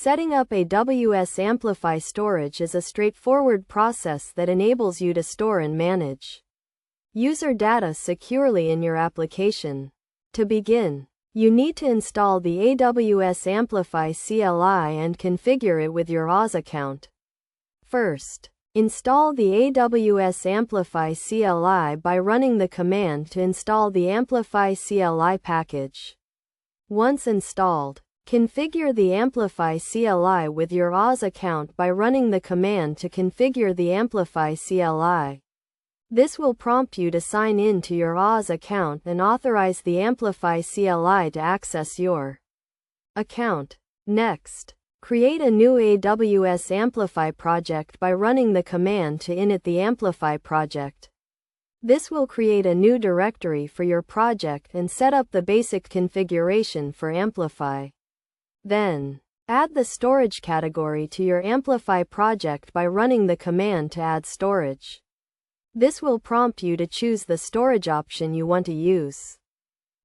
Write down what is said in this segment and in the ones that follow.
Setting up AWS Amplify storage is a straightforward process that enables you to store and manage user data securely in your application. To begin, you need to install the AWS Amplify CLI and configure it with your AWS account. First, install the AWS Amplify CLI by running the command to install the Amplify CLI package. Once installed, configure the Amplify CLI with your AWS account by running the command to configure the Amplify CLI. This will prompt you to sign in to your AWS account and authorize the Amplify CLI to access your account. Next, create a new AWS Amplify project by running the command to init the Amplify project. This will create a new directory for your project and set up the basic configuration for Amplify. Then, add the storage category to your Amplify project by running the command to add storage. This will prompt you to choose the storage option you want to use,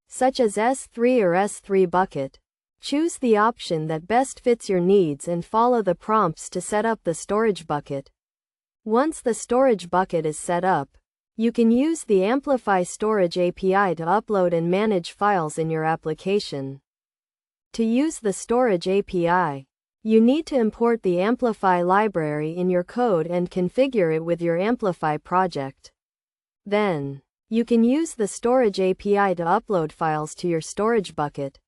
such as S3 or S3 bucket. Choose the option that best fits your needs and follow the prompts to set up the storage bucket. Once the storage bucket is set up, you can use the Amplify Storage API to upload and manage files in your application. To use the Storage API, you need to import the Amplify library in your code and configure it with your Amplify project. Then, you can use the Storage API to upload files to your storage bucket.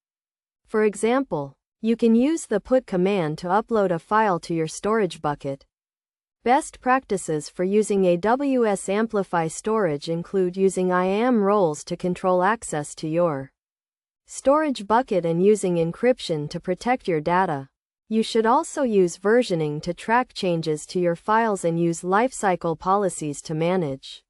For example, you can use the put command to upload a file to your storage bucket. Best practices for using AWS Amplify storage include using IAM roles to control access to your storage bucket and using encryption to protect your data. You should also use versioning to track changes to your files and use lifecycle policies to manage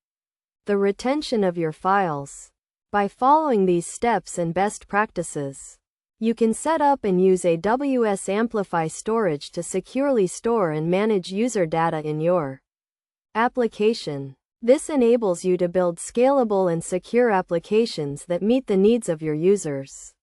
the retention of your files. By following these steps and best practices, you can set up and use AWS Amplify storage to securely store and manage user data in your application. This enables you to build scalable and secure applications that meet the needs of your users.